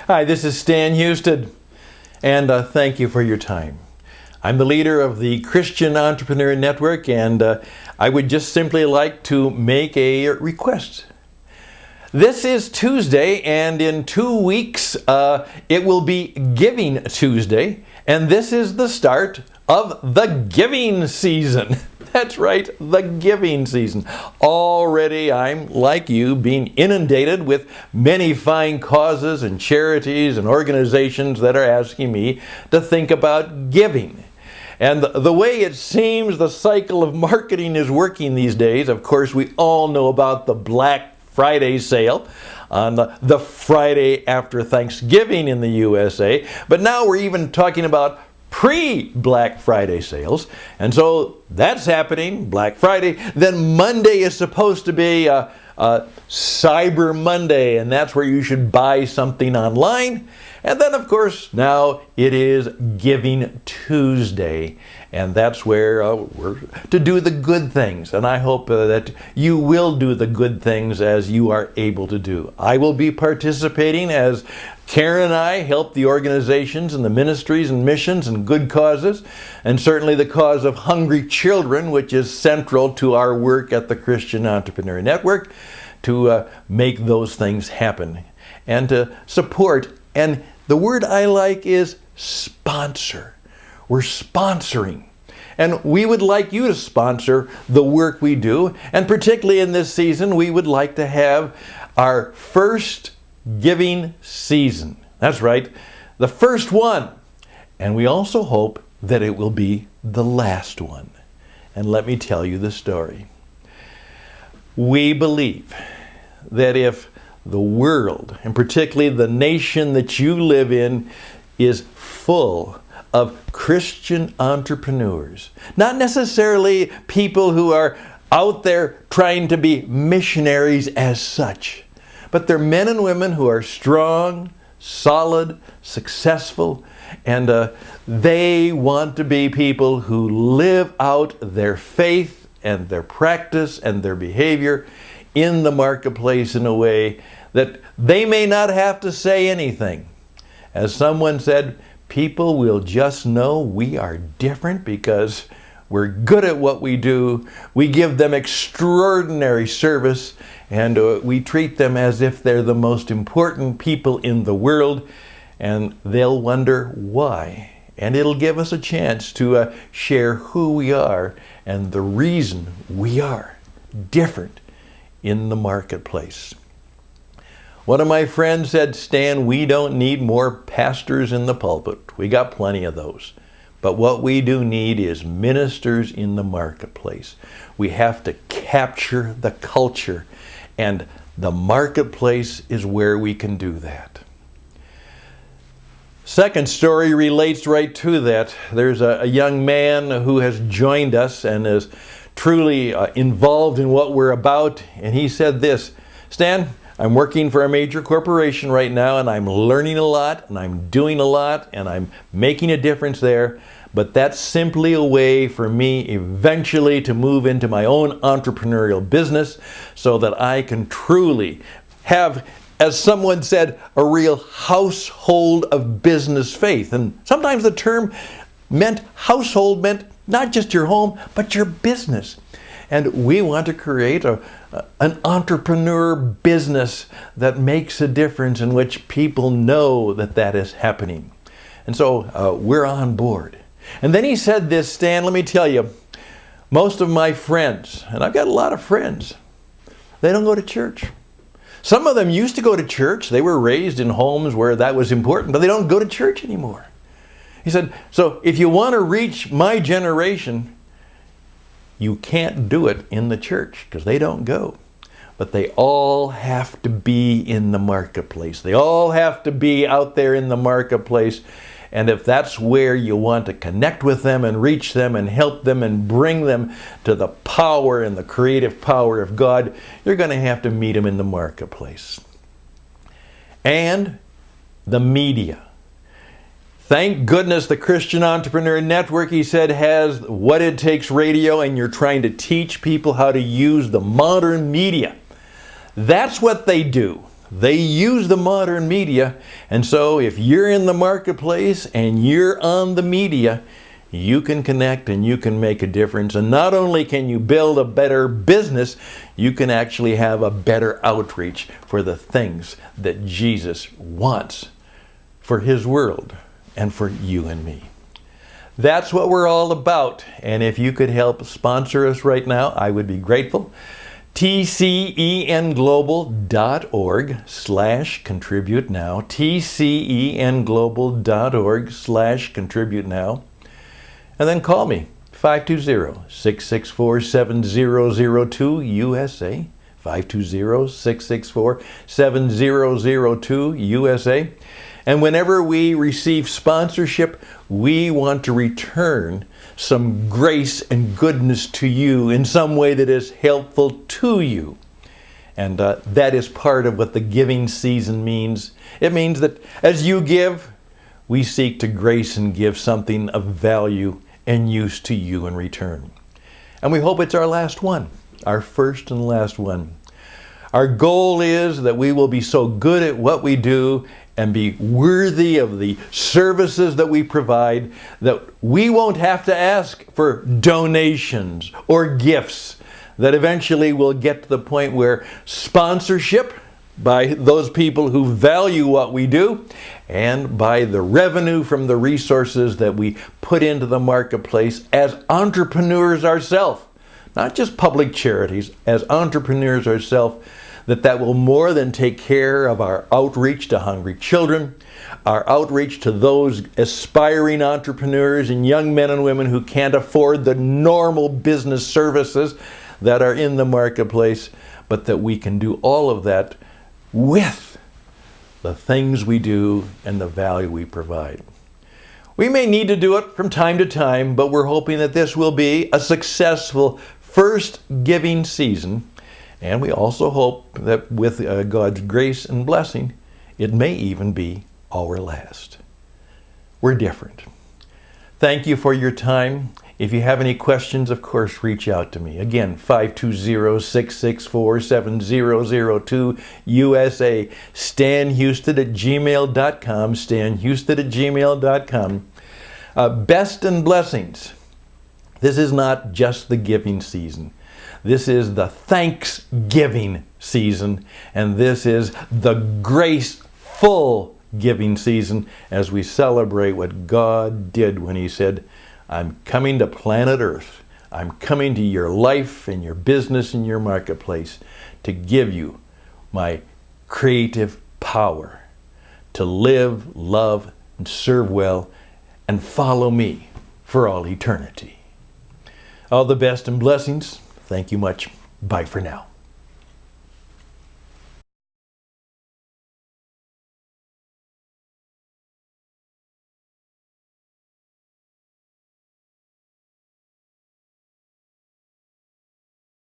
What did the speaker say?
Hi, this is Stan Houston, and thank you for your time. I'm the leader of the Christian Entrepreneur Network, and I would just simply like to make a request. This is Tuesday, and in 2 weeks it will be Giving Tuesday, and this is the start of the giving season. That's right, the giving season. Already I'm, like you, being inundated with many fine causes and charities and organizations that are asking me to think about giving. And the way it seems the cycle of marketing is working these days, of course, we all know about the Black Friday sale on the Friday after Thanksgiving in the USA. But now we're even talking about pre-Black Friday sales. And so that's happening, Black Friday. Then Monday is supposed to be Cyber Monday, and that's where you should buy something online. And then, of course, now it is Giving Tuesday, and that's where we're to do the good things. And I hope that you will do the good things as you are able to do. I will be participating as Karen and I help the organizations and the ministries and missions and good causes, and certainly the cause of hungry children, which is central to our work at the Christian Entrepreneur Network, to make those things happen and to support. And the word I like is sponsor. We're sponsoring. And we would like you to sponsor the work we do. And particularly in this season, we would like to have our first giving season. That's right, the first one. And we also hope that it will be the last one. And let me tell you the story. We believe that if the world, and particularly the nation that you live in, is full of Christian entrepreneurs, not necessarily people who are out there trying to be missionaries as such, but they're men and women who are strong, solid, successful, and they want to be people who live out their faith and their practice and their behavior in the marketplace in a way that they may not have to say anything. As someone said, people will just know we are different because we're good at what we do. We give them extraordinary service, and we treat them as if they're the most important people in the world, and they'll wonder why. And it'll give us a chance to share who we are and the reason we are different in the marketplace. One of my friends said, Stan, we don't need more pastors in the pulpit. We got plenty of those. But what we do need is ministers in the marketplace. We have to capture the culture, and the marketplace is where we can do that. Second story relates right to that. There's a young man who has joined us and is truly involved in what we're about, and he said this, Stan, I'm working for a major corporation right now, and I'm learning a lot, and I'm doing a lot, and I'm making a difference there. But that's simply a way for me eventually to move into my own entrepreneurial business so that I can truly have, as someone said, a real household of business faith. And sometimes the term household meant not just your home, but your business. And we want to create an entrepreneur business that makes a difference, in which people know that that is happening. And so we're on board. And then he said this, Stan, let me tell you, most of my friends, and I've got a lot of friends, they don't go to church. Some of them used to go to church. They were raised in homes where that was important, but they don't go to church anymore. He said, so if you want to reach my generation, you can't do it in the church because they don't go. But they all have to be in the marketplace. They all have to be out there in the marketplace. And if that's where you want to connect with them and reach them and help them and bring them to the power and the creative power of God, you're going to have to meet them in the marketplace. And the media. Thank goodness the Christian Entrepreneur Network, he said, has What It Takes Radio, and you're trying to teach people how to use the modern media. That's what they do. They use the modern media, and so if you're in the marketplace and you're on the media, you can connect and you can make a difference. And not only can you build a better business, you can actually have a better outreach for the things that Jesus wants for His world and for you and me. That's what we're all about. And if you could help sponsor us right now, I would be grateful. TCENglobal.org/contribute now. TCENglobal.org/contribute now. And then call me, 520-664-7002 USA, 520-664-7002 USA. And whenever we receive sponsorship, we want to return some grace and goodness to you in some way that is helpful to you. And that is part of what the giving season means. It means that as you give, we seek to grace and give something of value and use to you in return. And we hope it's our last one, our first and last one. Our goal is that we will be so good at what we do and be worthy of the services that we provide that we won't have to ask for donations or gifts, that eventually we'll get to the point where sponsorship by those people who value what we do and by the revenue from the resources that we put into the marketplace as entrepreneurs ourselves, not just public charities, as entrepreneurs ourselves, that will more than take care of our outreach to hungry children, our outreach to those aspiring entrepreneurs and young men and women who can't afford the normal business services that are in the marketplace, but that we can do all of that with the things we do and the value we provide. We may need to do it from time to time, but we're hoping that this will be a successful first giving season. And we also hope that with God's grace and blessing, it may even be our last. We're different. Thank you for your time. If you have any questions, of course, reach out to me. Again, 520-664-7002 USA. StanHouston@gmail.com. StanHouston@gmail.com. Best and blessings. This is not just the giving season. This is the Thanksgiving season, and this is the graceful giving season as we celebrate what God did when He said, I'm coming to planet Earth. I'm coming to your life and your business and your marketplace to give you my creative power to live, love, and serve well and follow me for all eternity. All the best and blessings. Thank you much. Bye for now.